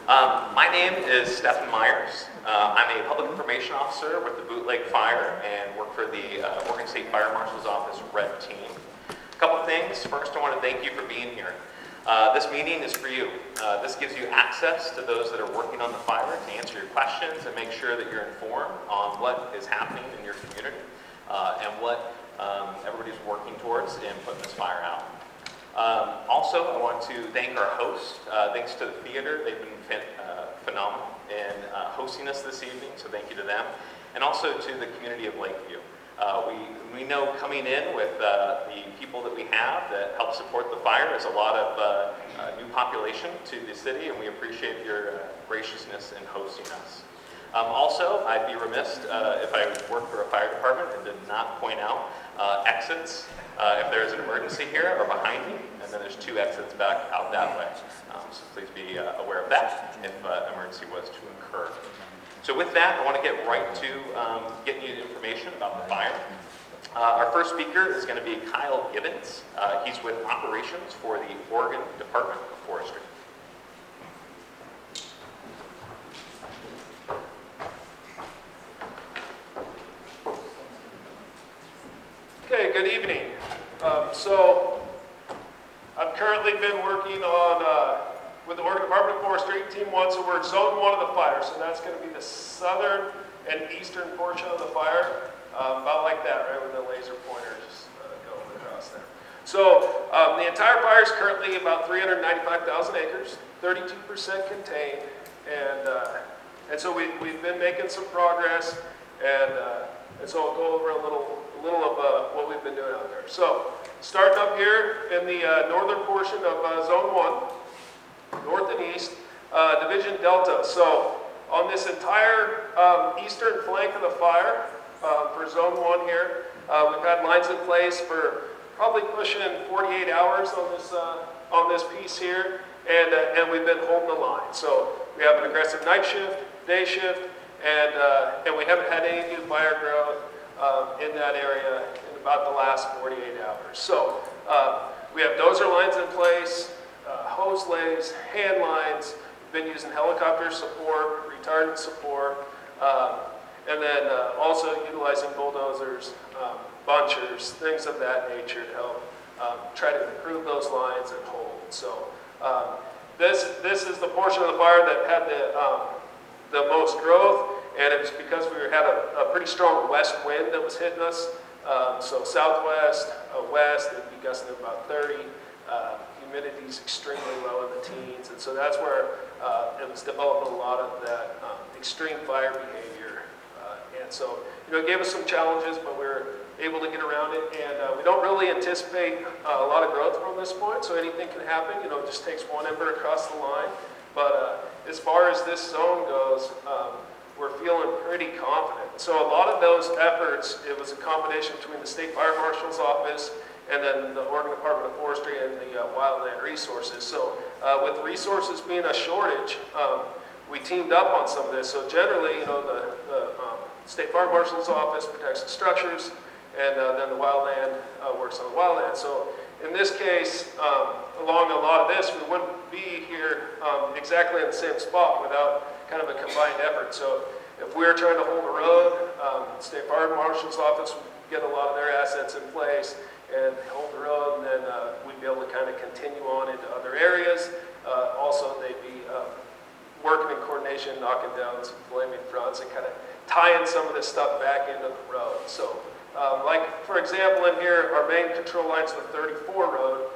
My name is Stephen Myers. I'm a public information officer with the Bootleg Fire and work for the Oregon State Fire Marshal's Office Red Team. A couple things. First, I want to thank you for being here. This meeting is for you. This gives you access to those that are working on the fire to answer your questions and make sure that you're informed on what is happening in your community and what everybody's working towards in putting this fire out. Also, I want to thank our hosts. Thanks to the theater, they've been phenomenal in hosting us this evening, so thank you to them. And also to the community of Lakeview. We know coming in with the people that we have that help support the fire, there's a lot of new population to the city, and we appreciate your graciousness in hosting us. Also, I'd be remiss if I worked for a fire department and did not point out exits. If there's an emergency here or behind me, and then there's 2 exits back out that way. So please be aware of that if emergency was to occur. So with that, I want to get right to getting you information about the fire. Our first speaker is going to be Kyle Gibbons. He's with operations for the Oregon Department of Forestry. Okay, good evening. So I've currently been working on with the Oregon Department of Forestry, Team 1, so we're Zone 1 of the fire, so that's going to be the southern and eastern portion of the fire, about like that, right, with the laser pointer just going across there. So the entire fire is currently about 395,000 acres, 32% contained, and so we've been making some progress, and so I'll go over a little of what we've been doing out there. So starting up here in the northern portion of Zone 1, north and east, Division Delta. So on this entire eastern flank of the fire for Zone 1 here, we've had lines in place for probably pushing 48 hours on this piece here, and we've been holding the line. So we have an aggressive night shift, day shift, and we haven't had any new fire growth in that area in about the last 48 hours. So we have dozer lines in place, hose lays, hand lines. We've been using helicopter support, retardant support, and then also utilizing bulldozers, bunchers, things of that nature to help try to improve those lines and hold. So this is the portion of the fire that had the most growth, and it was because we had a pretty strong west wind that was hitting us. So southwest, west, it'd be gusting at about 30. Humidity is extremely low in the teens, and so that's where it was developing a lot of that extreme fire behavior. And so, it gave us some challenges, but we were able to get around it. And we don't really anticipate a lot of growth from this point, so anything can happen. It just takes one ember across the line. But as far as this zone goes, we're feeling pretty confident. So a lot of those efforts, it was a combination between the State Fire Marshal's Office and then the Oregon Department of Forestry and the Wildland Resources. So with resources being a shortage, we teamed up on some of this. So generally, the State Fire Marshal's Office protects the structures, and then the Wildland works on the wildland. So in this case, along a lot of this, we wouldn't be here exactly in the same spot without kind of a combined effort. So if we were trying to hold a road, State Fire Marshal's Office would get a lot of their assets in place and hold the road, and then we'd be able to kind of continue on into other areas. Also, they'd be working in coordination, knocking down some flaming fronts and kind of tying some of this stuff back into the road. So, like for example, in here, our main control line's the 34 road.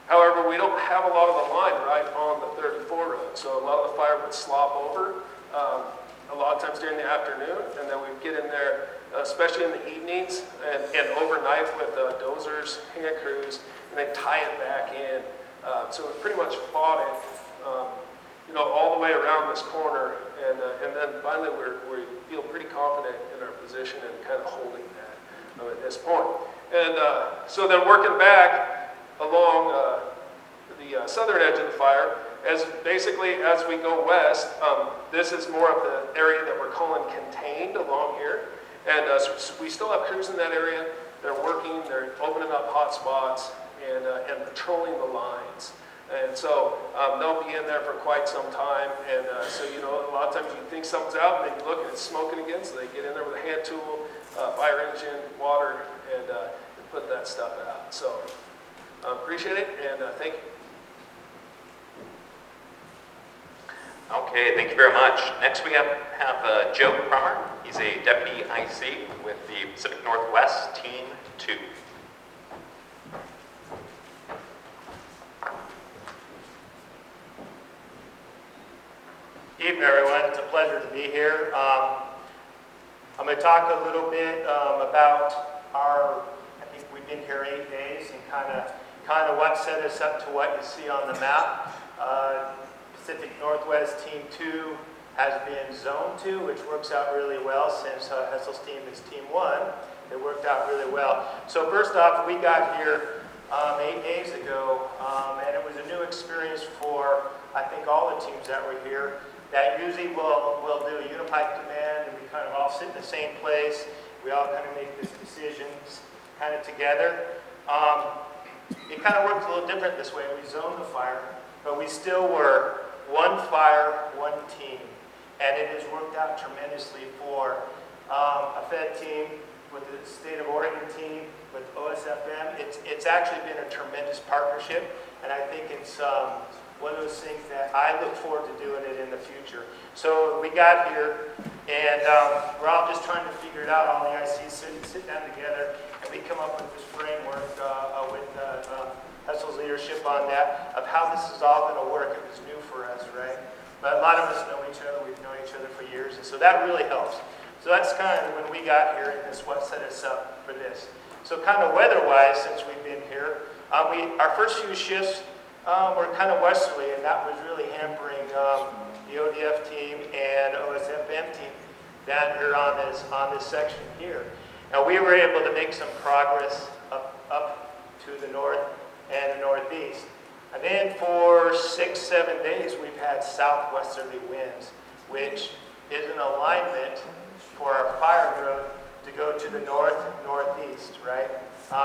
However, we don't have a lot of the line right on the 34 road, so a lot of the fire would slop over a lot of times during the afternoon, and then we'd get in there, especially in the evenings and overnight with dozers, hand crews, and then tie it back in. So we pretty much fought it, all the way around this corner, and then finally we feel pretty confident in our position and kind of holding that at this point. And so then working back along the southern edge of the fire, as we go west, this is more of the area that we're calling contained along here. And so we still have crews in that area. They're working, they're opening up hot spots and patrolling the lines. And so they'll be in there for quite some time. And so, you know, a lot of times you think something's out, and then you look and it's smoking again, so they get in there with a hand tool, fire engine, water, and put that stuff out. So appreciate it, and thank you. Okay, thank you very much. Next we have Joe Crummer. He's a deputy IC with the Pacific Northwest Team 2. Evening, everyone. It's a pleasure to be here. I'm going to talk a little bit about I think we've been here 8 days, and kind of what set us up to what you see on the map. Pacific Northwest Team 2 has been Zone 2, which works out really well since Hessel's team is Team 1. It worked out really well. So first off, we got here 8 days ago, and it was a new experience for, I think, all the teams that were here. That usually we'll do a unified command, and we kind of all sit in the same place. We all kind of make these decisions kind of together. It kind of worked a little different this way. We zoned the fire, but we still were one fire, one team. And it has worked out tremendously for a Fed team, with the state of Oregon team, with OSFM. It's actually been a tremendous partnership, and I think it's one of those things that I look forward to doing it in the future. So we got here, and we're all just trying to figure it out. All the ICs sit down together, and we come up with this framework with Hessel's leadership on that, of how this is all going to work. It was new for us, right? But a lot of us know each other. We've known each other for years, and so that really helps. So that's kind of when we got here, and this what set us up for this. So kind of weather-wise, since we've been here, our first few shifts were kind of westerly, and that was really hampering the ODF team and OSFM team down here on this section here. Now we were able to make some progress up to the north and the northeast. And then for 6-7 days, we've had southwesterly winds, which is an alignment for our fire growth to go to the northeast, right?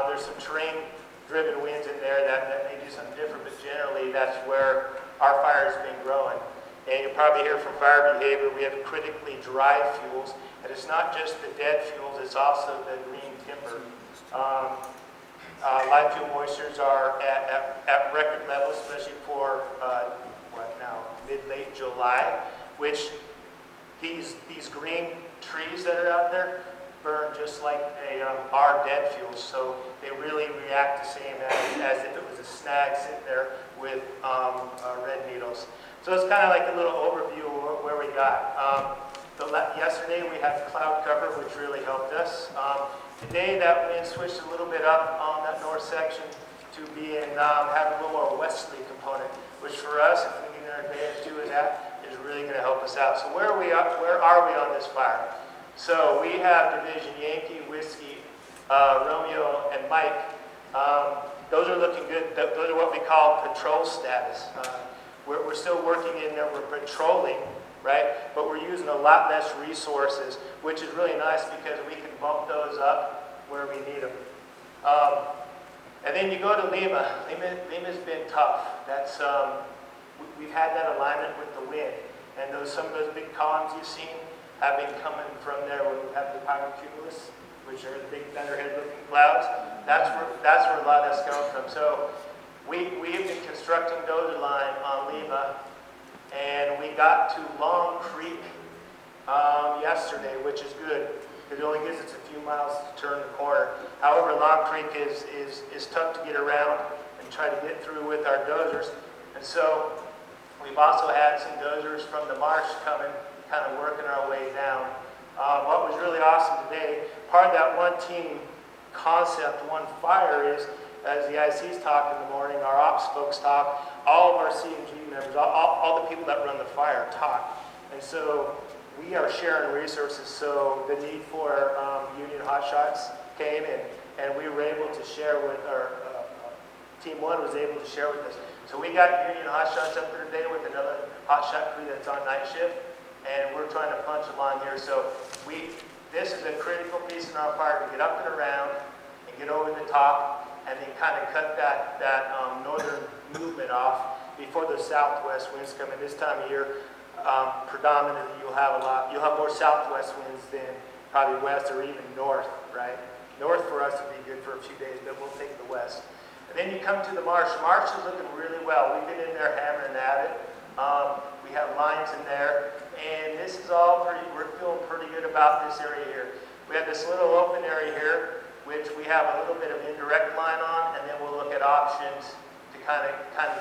There's some terrain-driven winds in there that may do something different, but generally that's where our fire has been growing. And you'll probably hear from fire behavior, we have critically dry fuels, and it's not just the dead fuels, it's also the green timber. Live fuel moistures are at record levels, especially for mid-late July, which these green trees that are out there burn just like they are dead fuels, so they really react the same as if it was a snag sitting there with red needles. So it's kind of like a little overview of where we got. Yesterday we had cloud cover, which really helped us. Today that wind switched a little bit up on that north section to being having a little more westerly component, which for us, if we get an advantage to that, is really going to help us out. So where are we on this fire? So we have Division Yankee, Whiskey, Romeo, and Mike. Those are looking good. Those are what we call patrol status. We're still working in there. We're patrolling, right? But we're using a lot less resources, which is really nice because we can bump those up where we need them. And then you go to Lima. Lima's been tough. That's we've had that alignment with the wind, and some of those big columns you've seen have been coming from there where we have the pyrocumulus, which are the big thunderhead-looking clouds. That's where a lot of that's coming from. So we have been constructing dozer line on Lima, and we got to Long Creek yesterday, which is good, because it only gives us a few miles to turn the corner. However, Long Creek is tough to get around and try to get through with our dozers. And so we've also had some dozers from the marsh coming, kind of working our way down. What was really awesome today, part of that one team concept, one fire is, as the ICs talk in the morning, our ops folks talk, all of our CMG members, all the people that run the fire talk. And so we are sharing resources. So the need for union hotshots came in, and we were able to share with our Team 1 was able to share with us. So we got union hotshots up there today with another hotshot crew that's on night shift, and we're trying to punch along here. So this is a critical piece in our fire to get up and around and get over the top, and then kind of cut that northern movement off. before the southwest winds come in. This time of year, predominantly you'll have more southwest winds than probably west or even north, right? North for us would be good for a few days, but we'll take the west. And then you come to the marsh. Marsh is looking really well. We've been in there hammering at it. We have lines in there, and this is all we're feeling pretty good about this area here. We have this little open area here, which we have a little bit of indirect line on, and then we'll look at options to kind of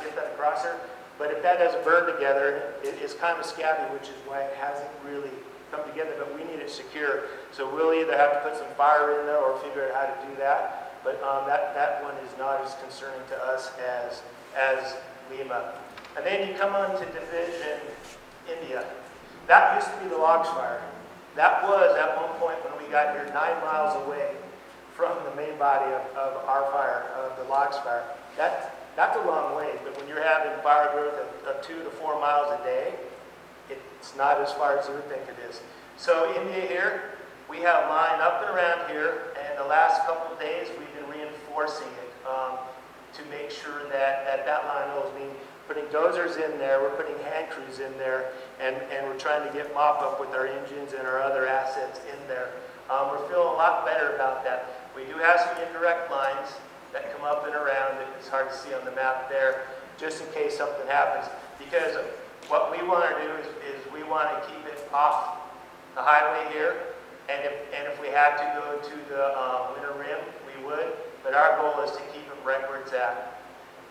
get that across there. But if that doesn't burn together, it's kind of scabby, which is why it hasn't really come together, but we need it secure. So we'll either have to put some fire in there or figure out how to do that. But that one is not as concerning to us as Lima. And then you come on to Division, India. That used to be the logs fire. That was, at one point when we got here, 9 miles away from the main body of our fire, of the logs fire. That's a long way, but when you're having fire growth of 2 to 4 miles a day, it's not as far as you would think it is. So India here, we have line up and around here, and the last couple of days we've been reinforcing it to make sure that line holds. I mean, putting dozers in there, we're putting hand crews in there, and we're trying to get mop up with our engines and our other assets in there. We're feeling a lot better about that. We do have some indirect lines that come up and around. It's hard to see on the map there, just in case something happens. Because what we want to do is we want to keep it off the highway here, and if we had to go to the winter rim, we would. But our goal is to keep it right where it's at.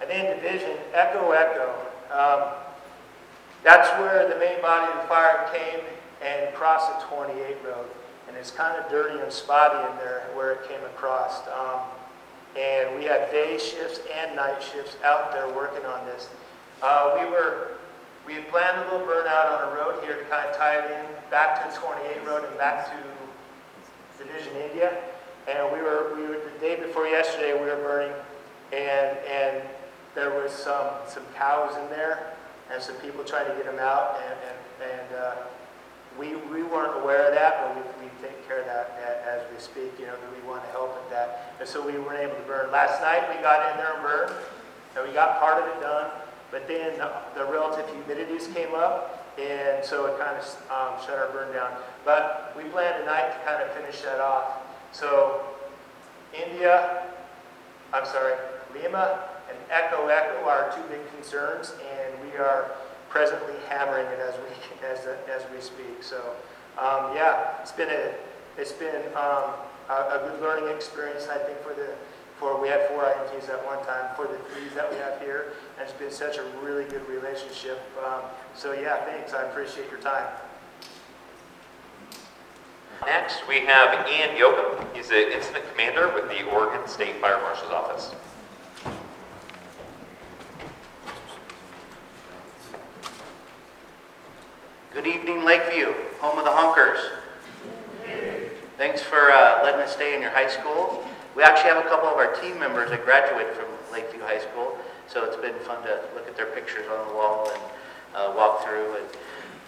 And then Division, Echo. That's where the main body of the fire came and crossed the 28 road. And it's kind of dirty and spotty in there where it came across. And we had day shifts and night shifts out there working on this. We had planned a little burnout on a road here to kind of tie it in back to the 28 road and back to Division, India. And we were the day before yesterday we were burning, and there was some cows in there and some people trying to get them out, and we weren't aware of that, but we take care of that as we speak. You know, that we want to help with that, and so we weren't able to burn. Last night we got in there and burned, and we got part of it done, but then the relative humidities came up, and so it kind of shut our burn down. But we plan tonight to kind of finish that off. So Lima and Echo are our two big concerns, and we are presently hammering it as we speak. So it's been a good learning experience. I think we had 4 IMTs at one time for the 3s that we have here, and it's been such a really good relationship. Thanks. I appreciate your time. Next, we have Ian Yoakum. He's the incident commander with the Oregon State Fire Marshal's Office. Good evening, Lakeview, home of the Honkers. Thanks for letting us stay in your high school. We actually have a couple of our team members that graduated from Lakeview High School, so it's been fun to look at their pictures on the wall and walk through. And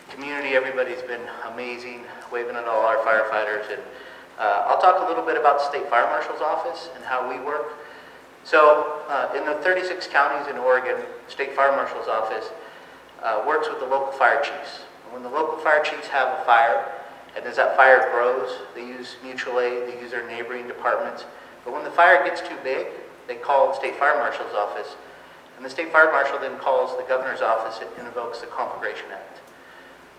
community, everybody's been amazing, waving at all our firefighters. And I'll talk a little bit about the State Fire Marshal's Office and how we work. So in the 36 counties in Oregon, State Fire Marshal's Office works with the local fire chiefs. When the local fire chiefs have a fire, and as that fire grows, they use mutual aid, they use their neighboring departments. But when the fire gets too big, they call the State Fire Marshal's Office. And the State Fire Marshal then calls the Governor's Office and invokes the Conflagration Act.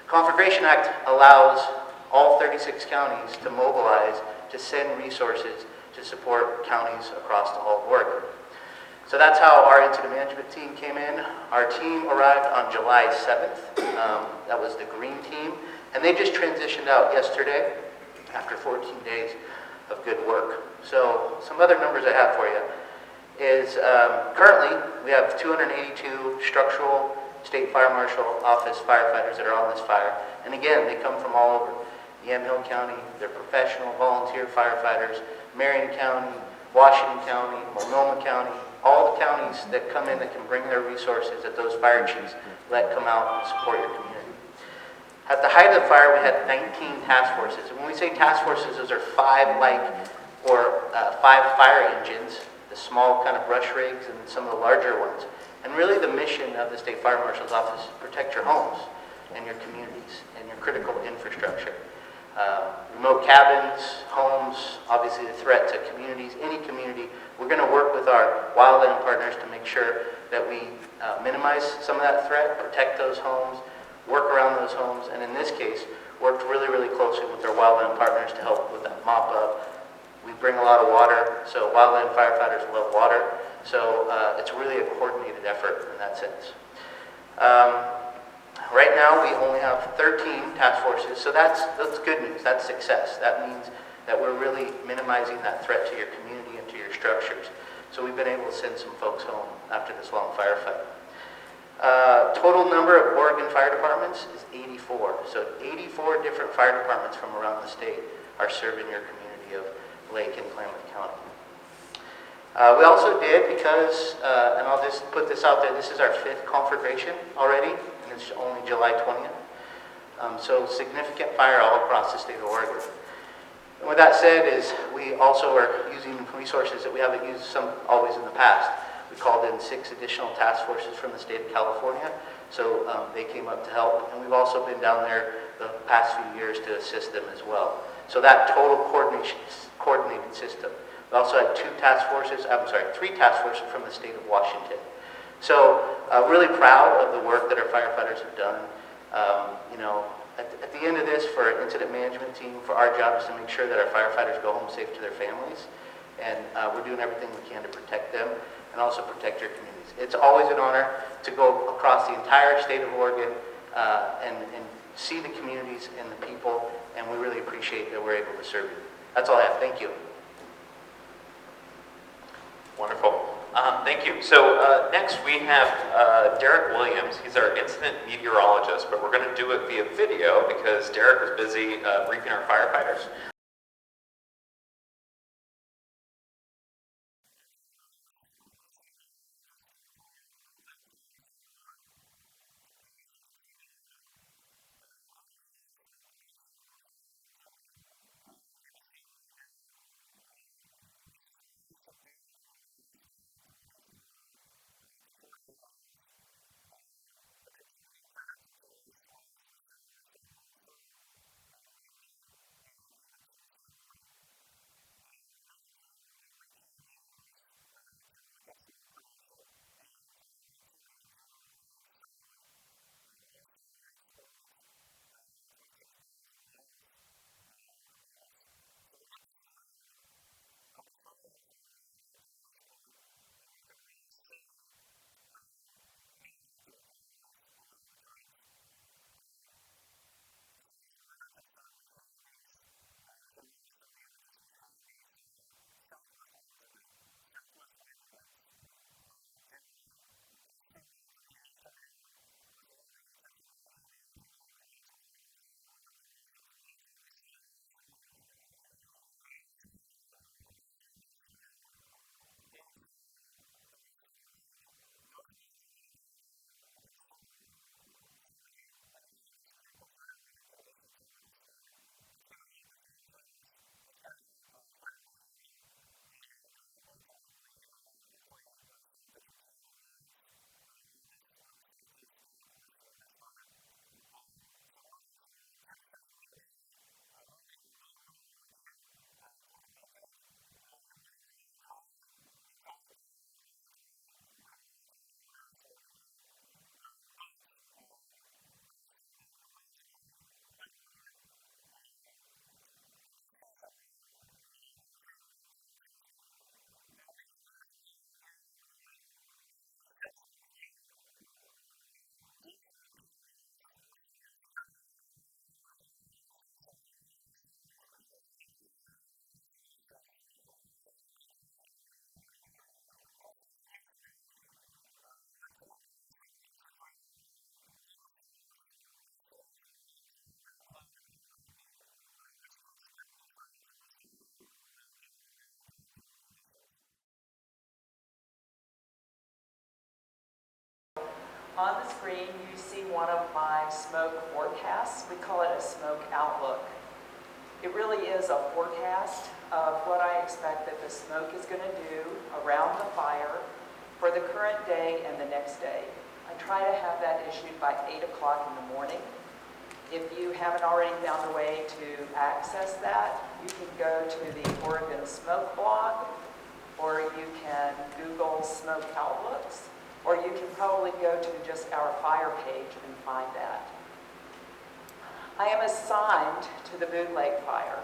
The Conflagration Act allows all 36 counties to mobilize to send resources to support counties across all of Oregon. So that's how our incident management team came in. Our team arrived on July 7th. That was the green team. And they just transitioned out yesterday after 14 days of good work. So some other numbers I have for you is currently we have 282 structural State Fire Marshal Office firefighters that are on this fire. And again, they come from all over. Yamhill County, they're professional volunteer firefighters, Marion County, Washington County, Multnomah County, all the counties that come in that can bring their resources that those fire chiefs let come out and support your community. At the height of the fire, we had 19 task forces. And when we say task forces, those are 5 fire engines, the small kind of brush rigs and some of the larger ones. And really the mission of the State Fire Marshal's Office is to protect your homes and your communities and your critical infrastructure. Remote cabins, homes, obviously the threat to communities, any community. We're going to work with our wildland partners to make sure that we minimize some of that threat, protect those homes, work around those homes, and in this case, worked really, really closely with our wildland partners to help with that mop-up. We bring a lot of water, so wildland firefighters love water, so it's really a coordinated effort in that sense. Right now, we only have 13 task forces, so that's good news. That's success. That means that we're really minimizing that threat to your community and to your structures. So we've been able to send some folks home after this long firefight. Total number of Oregon fire departments is 84. So 84 different fire departments from around the state are serving your community of Lake and Klamath County. We also did, because, and I'll just put this out there, this is our 5th conflagration already, and it's only July 20th. So significant fire all across the state of Oregon. And with that said is we also are using resources that we haven't used always in the past. We called in 6 additional task forces from the state of California, so they came up to help, and we've also been down there the past few years to assist them as well. So that total coordinated system. We also had 3 task forces from the state of Washington. So really proud of the work that our firefighters have done. You know, at the end of this, for our incident management team, for our job is to make sure that our firefighters go home safe to their families. And we're doing everything we can to protect them and also protect your communities. It's always an honor to go across the entire state of Oregon and see the communities and the people, and we really appreciate that we're able to serve you. That's all I have. Thank you. Wonderful. Thank you. So next we have Derek Williams. He's our incident meteorologist, but we're going to do it via video because Derek was busy briefing our firefighters. On the screen, you see one of my smoke forecasts. We call it a smoke outlook. It really is a forecast of what I expect that the smoke is going to do around the fire for the current day and the next day. I try to have that issued by 8 o'clock in the morning. If you haven't already found a way to access that, you can go to the Oregon Smoke blog, or you can Google smoke outlooks, or you can probably go to just our fire page and find that. I am assigned to the Bootleg Fire,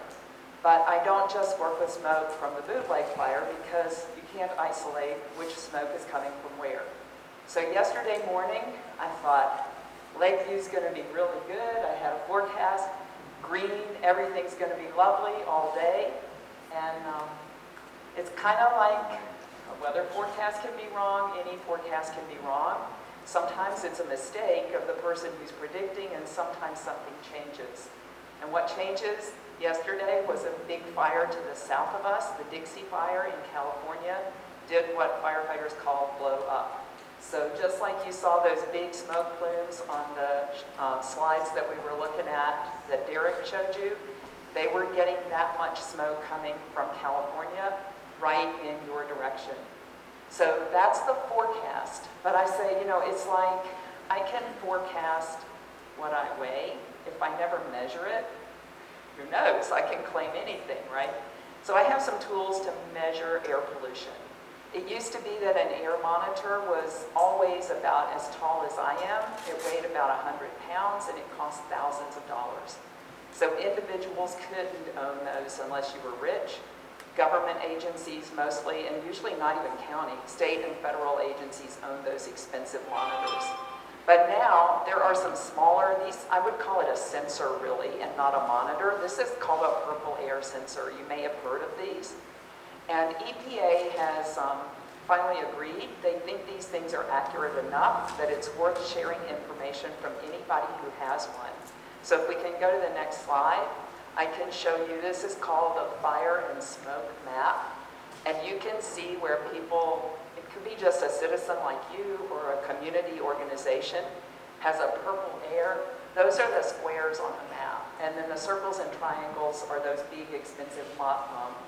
but I don't just work with smoke from the Bootleg Fire because you can't isolate which smoke is coming from where. So yesterday morning, I thought, Lakeview's going to be really good. I had a forecast, green, everything's going to be lovely all day. And it's kind of like a weather forecast can be wrong, any forecast can be wrong. Sometimes it's a mistake of the person who's predicting, and sometimes something changes. And what changes yesterday was a big fire to the south of us, the Dixie Fire in California, did what firefighters call blow up. So just like you saw those big smoke plumes on the slides that we were looking at that Derek showed you, they were getting that much smoke coming from California right in your direction. So that's the forecast. But I say, it's like I can forecast what I weigh. If I never measure it, who knows? I can claim anything, right? So I have some tools to measure air pollution. It used to be that an air monitor was always about as tall as I am. It weighed about 100 pounds, and it cost thousands of dollars. So individuals couldn't own those unless you were rich. Government agencies mostly, and usually not even county, state and federal agencies own those expensive monitors. But now there are some smaller, I would call it a sensor really, and not a monitor. This is called a purple air sensor. You may have heard of these. And EPA has finally agreed. They think these things are accurate enough that it's worth sharing information from anybody who has one. So if we can go to the next slide, I can show you, this is called the Fire and Smoke Map. And you can see where people, it could be just a citizen like you or a community organization, has a purple air. Those are the squares on the map. And then the circles and triangles are those big, expensive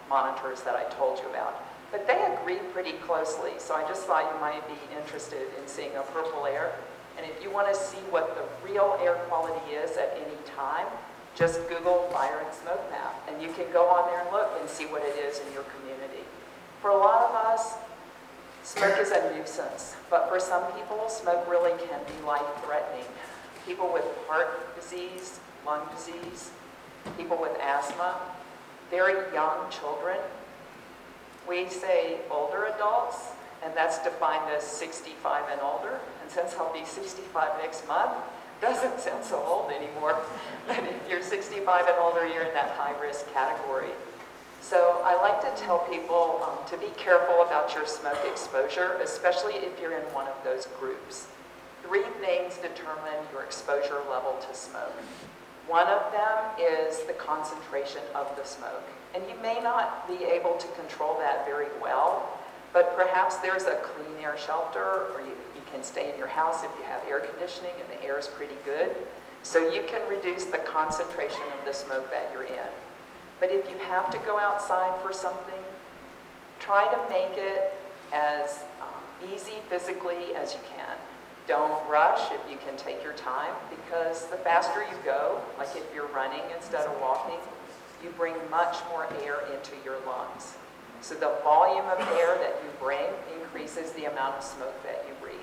monitors that I told you about. But they agree pretty closely, so I just thought you might be interested in seeing a purple air. And if you want to see what the real air quality is at any time, just Google Fire and Smoke Map, and you can go on there and look and see what it is in your community. For a lot of us, smoke is a nuisance, but for some people, smoke really can be life-threatening. People with heart disease, lung disease, people with asthma, very young children. We say older adults, and that's defined as 65 and older. And since I'll be 65 next month, doesn't sound so old anymore. But if you're 65 and older, you're in that high-risk category. So I like to tell people to be careful about your smoke exposure, especially if you're in one of those groups. 3 things determine your exposure level to smoke. One of them is the concentration of the smoke. And you may not be able to control that very well, but perhaps there's a clean air shelter, or you can stay in your house if you have air conditioning and the air is pretty good. So you can reduce the concentration of the smoke that you're in. But if you have to go outside for something, try to make it as easy physically as you can. Don't rush if you can take your time, because the faster you go, like if you're running instead of walking, you bring much more air into your lungs. So the volume of air that you bring increases the amount of smoke that you breathe.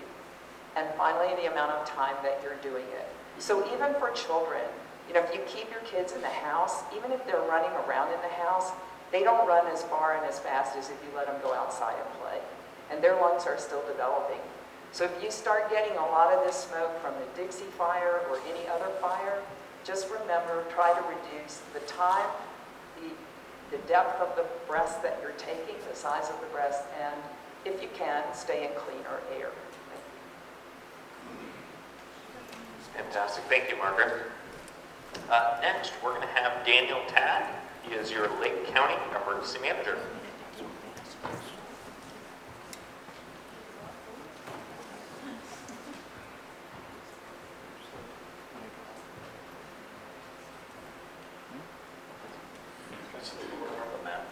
And finally, the amount of time that you're doing it. So even for children, if you keep your kids in the house, even if they're running around in the house, they don't run as far and as fast as if you let them go outside and play. And their lungs are still developing. So if you start getting a lot of this smoke from the Dixie Fire or any other fire, just remember, try to reduce the time, the depth of the breaths that you're taking, the size of the breaths, and if you can, stay in cleaner air. Fantastic. Thank you, Margaret. Next, we're going to have Daniel Tagg. He is your Lake County Emergency Manager. Just a little bit on the map.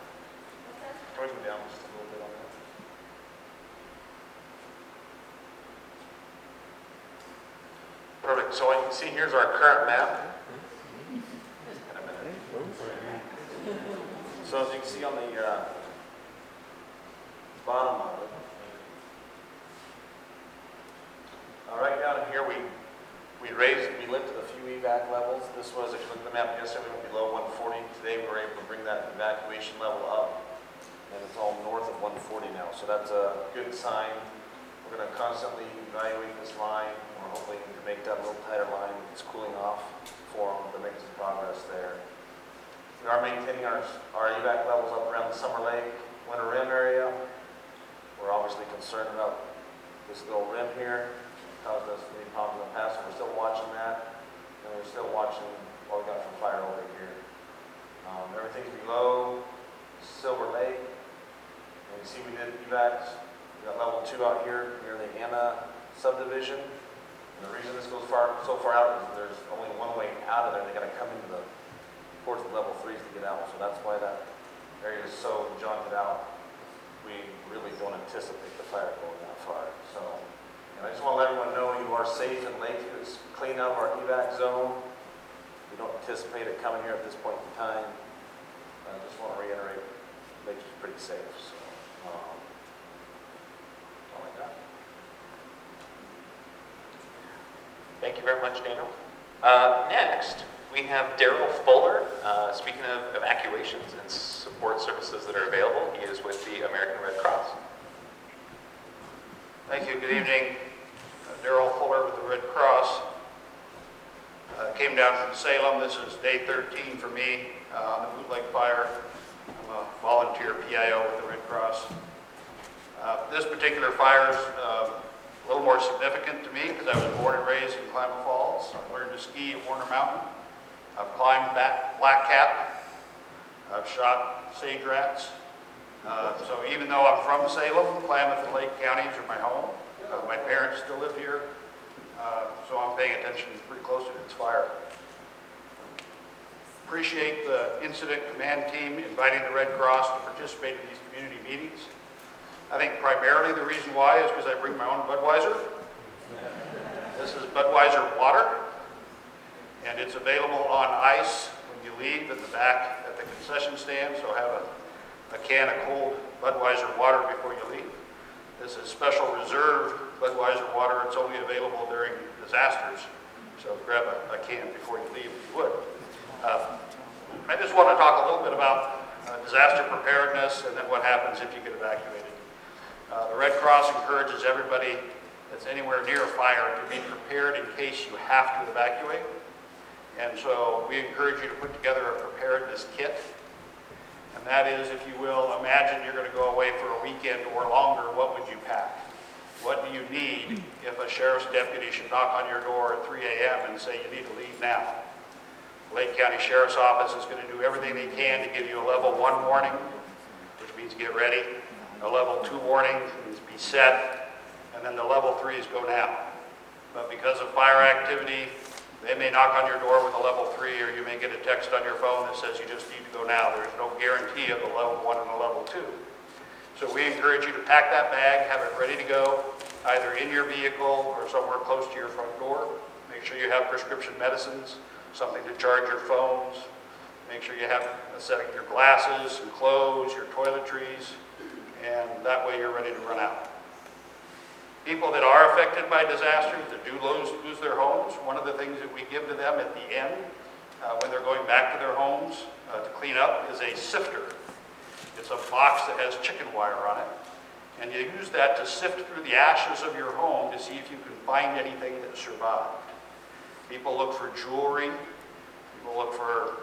Can we go down just a little bit on that? Perfect. So what you can see here's our current map. In a minute. So as you can see on the bottom of it, right down in here we lifted a few evac levels. This was, if you look at the map yesterday, we went below 140. Today we were able to bring that evacuation level up, and it's all north of 140 now. So that's a good sign. We're going to constantly evaluate this line. We're hoping to make that a little tighter line. It's cooling off for them, but making some progress there. We are maintaining our evac levels up around the Summer Lake, Winter Rim area. We're obviously concerned about this little rim here. Caused us many problems in the past, and we're still watching that. And we're still watching what we got from fire over here. Everything's below Silver Lake. And you see we did evacs. We got level 2 out here near the Anna subdivision. And the reason this goes so far out is there's only one way out of there. They got to come into towards the level 3s to get out. So that's why that area is so jaunted out. We really don't anticipate the fire going that far. So, and I just want to let everyone know you are safe in Lakeview. It's clean out of our evac zone. We don't anticipate it coming here at this point in time. I just want to reiterate, Lakeview's pretty safe. So, all like that. Thank you very much, Daniel. Next, we have Daryl Fuller. Speaking of evacuations and support services that are available, he is with the American Red Cross. Thank you. Good evening. Daryl Fuller with the Red Cross. Came down from Salem. This is day 13 for me on the Bootleg Fire. I'm a volunteer PIO with the Red Cross. This particular fire is a little more significant to me because I was born and raised in Klamath Falls. I learned to ski at Warner Mountain. I've climbed Black Cap. I've shot sage rats. So even though I'm from Salem, Klamath and Lake counties are my home. My parents still live here, so I'm paying attention pretty close to this fire. Appreciate the incident command team inviting the Red Cross to participate in these community meetings. I think primarily the reason why is because I bring my own Budweiser. This is Budweiser water, and it's available on ice when you leave in the back at the concession stand, so have a can of cold Budweiser water before you leave. This is special reserve Budweiser water. It's only available during disasters, so grab a can before you leave if you would. I just want to talk a little bit about disaster preparedness and then what happens if you get evacuated. The Red Cross encourages everybody that's anywhere near a fire to be prepared in case you have to evacuate. And so we encourage you to put together a preparedness kit. And that is, if you will, imagine you're going to go away for a weekend or longer, what would you pack? What do you need if a sheriff's deputy should knock on your door at 3 a.m. and say you need to leave now? Lake County Sheriff's Office is going to do everything they can to give you a level 1 warning, which means get ready. A level 2 warning means be set. And then the level 3s go now. But because of fire activity, they may knock on your door with a level 3, or you may get a text on your phone that says you just need to go now. There's no guarantee of a level 1 and a level 2. So we encourage you to pack that bag, have it ready to go, either in your vehicle or somewhere close to your front door. Make sure you have prescription medicines, something to charge your phones. Make sure you have a set of your glasses and clothes, your toiletries, and that way you're ready to run out. People that are affected by disasters, that do lose their homes, one of the things that we give to them at the end, when they're going back to their homes to clean up, is a sifter. It's a box that has chicken wire on it, and you use that to sift through the ashes of your home to see if you can find anything that survived. People look for jewelry, people look for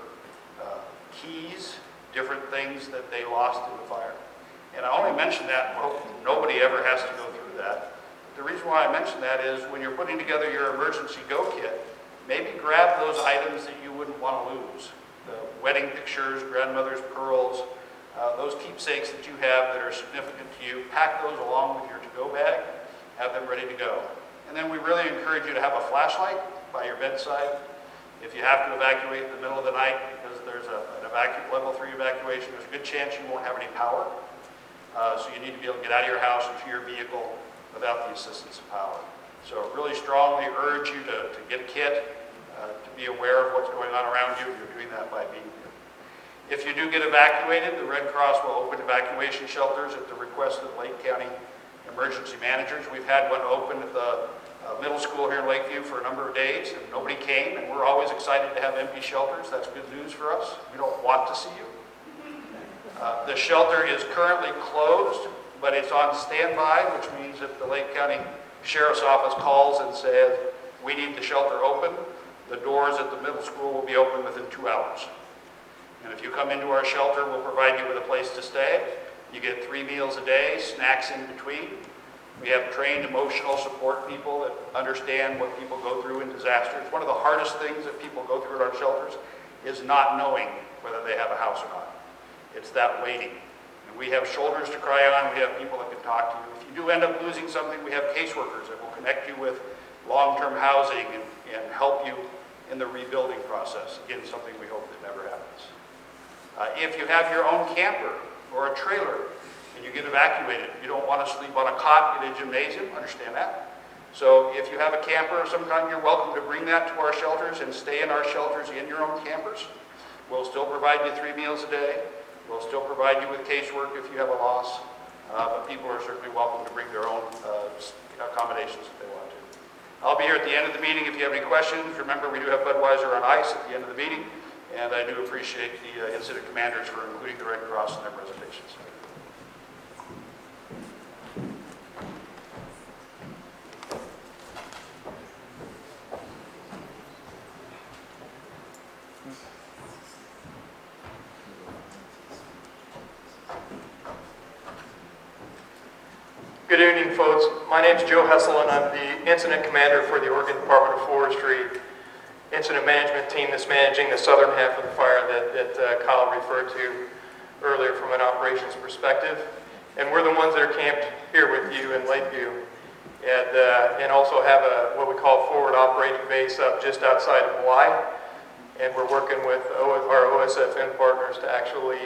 keys, different things that they lost in the fire. And I only mention that, well, nobody ever has to go through that. The reason why I mention that is when you're putting together your emergency go kit, maybe grab those items that you wouldn't want to lose. The wedding pictures, grandmother's pearls, those keepsakes that you have that are significant to you, pack those along with your to-go bag, have them ready to go. And then we really encourage you to have a flashlight by your bedside. If you have to evacuate in the middle of the night because there's an level 3 evacuation, there's a good chance you won't have any power. So you need to be able to get out of your house and to your vehicle without the assistance of power. So really strongly urge you to get a kit, to be aware of what's going on around you. You're doing that by being here. If you do get evacuated, the Red Cross will open evacuation shelters at the request of Lake County emergency managers. We've had one open at the middle school here in Lakeview for a number of days, and nobody came, and we're always excited to have empty shelters. That's good news for us. We don't want to see you. The shelter is currently closed, but it's on standby, which means if the Lake County Sheriff's Office calls and says, we need the shelter open, the doors at the middle school will be open within 2 hours. And if you come into our shelter, we'll provide you with a place to stay. You get 3 meals a day, snacks in between. We have trained emotional support people that understand what people go through in disasters. One of the hardest things that people go through at our shelters is not knowing whether they have a house or not. It's that waiting. And we have shoulders to cry on. We have people that can talk to you. If you do end up losing something, we have caseworkers that will connect you with long-term housing and help you in the rebuilding process. Again, something we hope that never happens. If you have your own camper or a trailer and you get evacuated, you don't want to sleep on a cot in a gymnasium, understand that. So if you have a camper of some kind, you're welcome to bring that to our shelters and stay in our shelters in your own campers. We'll still provide you 3 meals a day. We'll still provide you with casework if you have a loss. But people are certainly welcome to bring their own accommodations if they want to. I'll be here at the end of the meeting if you have any questions. Remember, we do have Budweiser on ice at the end of the meeting. And I do appreciate the incident commanders for including the Red Cross in their presentations. Good evening, folks. My name is Joe Hessel, and I'm the incident commander for the Oregon Department of Forestry incident management team that's managing the southern half of the fire that Kyle referred to earlier from an operations perspective. And we're the ones that are camped here with you in Lakeview and also have what we call forward operating base up just outside of Hawaii. And we're working with our OSFN partners to actually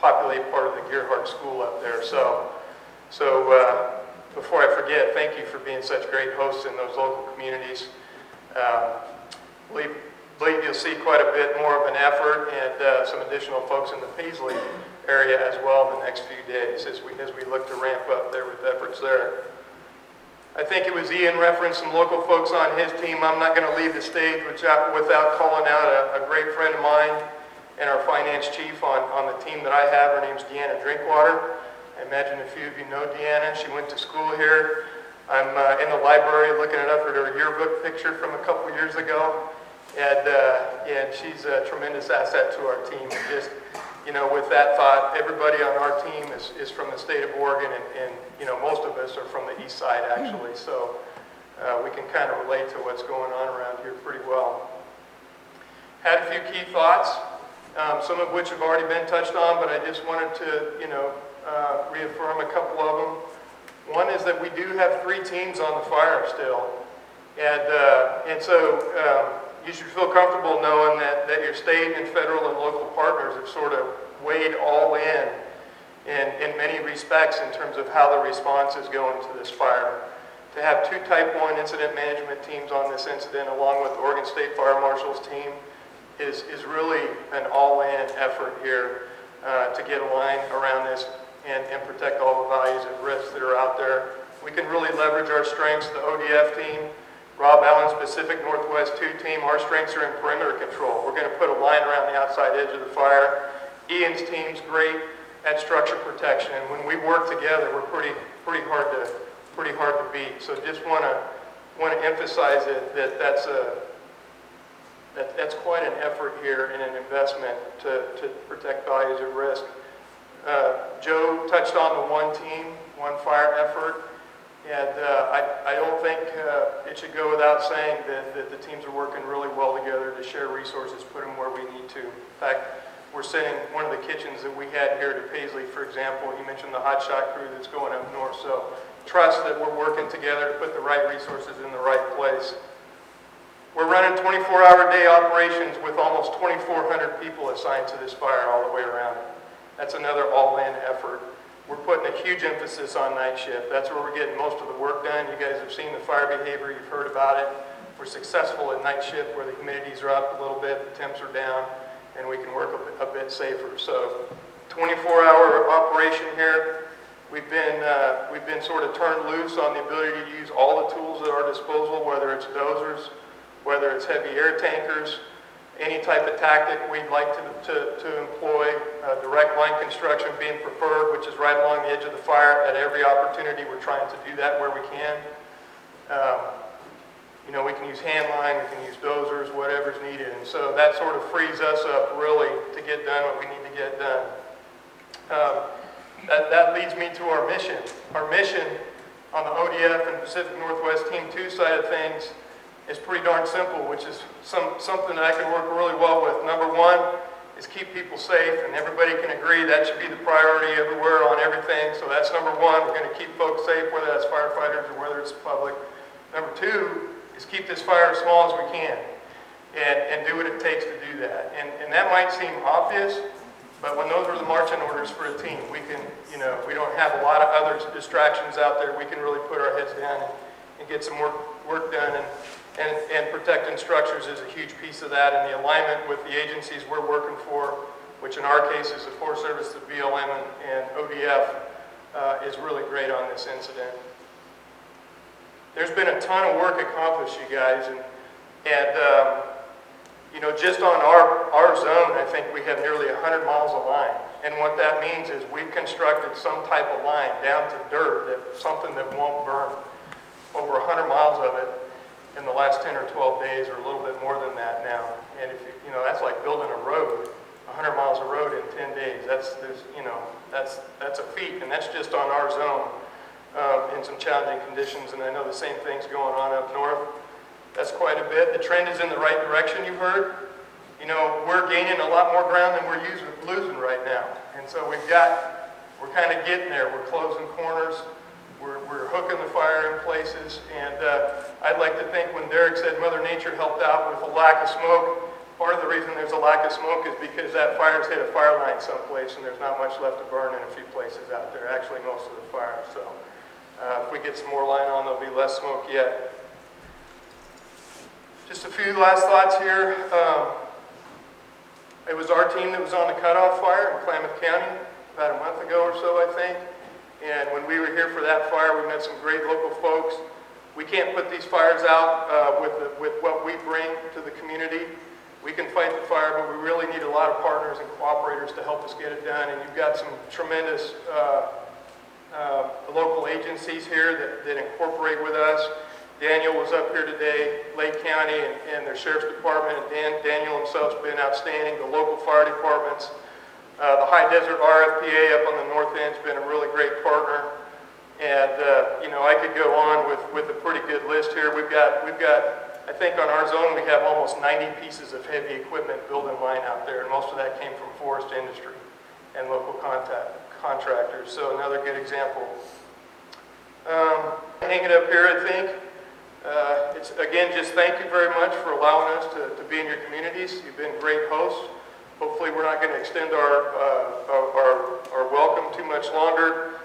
populate part of the Gearhart School up there. So before I forget, thank you for being such great hosts in those local communities. Believe you'll see quite a bit more of an effort and some additional folks in the Paisley area as well in the next few days as we look to ramp up there with efforts there. I think it was Ian referenced some local folks on his team. I'm not going to leave the stage without calling out a great friend of mine and our finance chief on the team that I have. Her name's Deanna Drinkwater. I imagine a few of you know Deanna. She went to school here. I'm in the library looking it up at her yearbook picture from a couple years ago. And she's a tremendous asset to our team. And just, with that thought, everybody on our team is from the state of Oregon, and most of us are from the east side, actually. So we can kind of relate to what's going on around here pretty well. Had a few key thoughts, some of which have already been touched on, but I just wanted to, reaffirm a couple of them. One is that we do have 3 teams on the fire still. And so you should feel comfortable knowing that your state and federal and local partners have sort of weighed all in many respects in terms of how the response is going to this fire. To have 2 Type 1 incident management teams on this incident along with the Oregon State Fire Marshal's team is really an all-in effort here to get aligned around this and protect all the values and risks that are out there. We can really leverage our strengths, the ODF team, Rob Allen's Pacific Northwest 2 team. Our strengths are in perimeter control. We're going to put a line around the outside edge of the fire. Ian's team's great at structure protection, and when we work together, we're pretty hard to beat. So just want to emphasize that's quite an effort here and an investment to protect values at risk. Joe touched on the one team, one fire effort. And I don't think it should go without saying that the teams are working really well together to share resources, put them where we need to. In fact, we're sending one of the kitchens that we had here to Paisley, for example. He mentioned the hot shot crew that's going up north. So trust that we're working together to put the right resources in the right place. We're running 24-hour day operations with almost 2,400 people assigned to this fire all the way around. That's another all-in effort. we're putting a huge emphasis on night shift. That's where we're getting most of the work done. You guys have seen the fire behavior, you've heard about it. We're successful at night shift where the humidities are up a little bit, the temps are down, and we can work a bit safer. So 24-hour operation here. We've been sort of turned loose on the ability to use all the tools at our disposal, whether it's dozers, whether it's heavy air tankers, any type of tactic we'd like to employ. Direct line construction being preferred, which is right along the edge of the fire. At every opportunity, we're trying to do that where we can. You know, we can use hand line, we can use dozers, whatever's needed. And so that sort of frees us up really to get done what we need to get done. That leads me to our mission. Our mission on the ODF and Pacific Northwest Team 2 side of things is pretty darn simple, which is something that I can work really well with. Number one is keep people safe, and everybody can agree that should be the priority everywhere on everything. So that's number one. We're going to keep folks safe, whether that's firefighters or whether it's the public. Number two is keep this fire as small as we can and do what it takes to do that. And that might seem obvious, but when those are the marching orders for a team, we can, you know, we don't have a lot of other distractions out there. We can really put our heads down and get some work done. And protecting structures is a huge piece of that. And the alignment with the agencies we're working for, which in our case is the Forest Service, the BLM, and ODF, is really great on this incident. There's been a ton of work accomplished, you guys, and you know, just on our zone, I think we have nearly 100 miles of line. And what that means is we've constructed some type of line down to dirt, something that won't burn. Over 100 miles of it in the last 10 or 12 days, or a little bit more than that now. And if you know, that's like building a road, 100 miles of road in 10 days. That's a feat, and that's just on our zone in some challenging conditions. And I know the same thing's going on up north. That's quite a bit. The trend is in the right direction, you've heard. You know, we're gaining a lot more ground than we're losing right now. And so we're kind of getting there. We're closing corners. We're hooking the fire in places. And I'd like to think when Derek said Mother Nature helped out with a lack of smoke, part of the reason there's a lack of smoke is because that fire's hit a fire line someplace and there's not much left to burn in a few places out there, actually most of the fire. So if we get some more line on, there'll be less smoke yet. Just a few last thoughts here. It was our team that was on the cutoff fire in Klamath County about a month ago or so, I think. And when we were here for that fire, we met some great local folks. We can't put these fires out with what we bring to the community. We can fight the fire, but we really need a lot of partners and cooperators to help us get it done. And you've got some tremendous local agencies here that incorporate with us. Daniel was up here today, Lake County and their Sheriff's Department, and Daniel himself's been outstanding. The local fire departments, the High Desert RFPA up on the north end's been a really great partner. And you know, I could go on with a pretty good list here. We've got, I think on our zone we have almost 90 pieces of heavy equipment building line out there, and most of that came from forest industry and local contractors. So another good example. Hang it up here, I think. It's again, just thank you very much for allowing us to be in your communities. You've been great hosts. Hopefully we're not going to extend our welcome too much longer.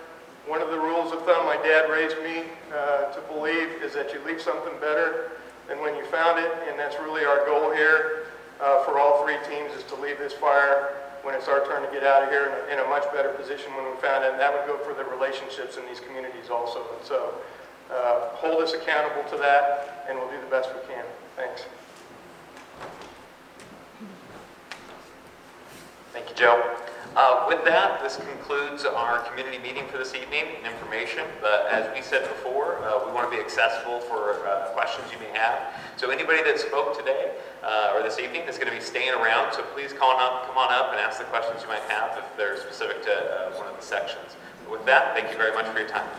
One of the rules of thumb my dad raised me to believe is that you leave something better than when you found it, and that's really our goal here for all three teams, is to leave this fire when it's our turn to get out of here in a much better position when we found it. And that would go for the relationships in these communities also. And so hold us accountable to that, and we'll do the best we can. Thanks. Thank you, Joe. With that, this concludes our community meeting for this evening and information. But as we said before, we want to be accessible for questions you may have. So anybody that spoke today or this evening is going to be staying around. So please come on up and ask the questions you might have if they're specific to one of the sections. But with that, thank you very much for your time.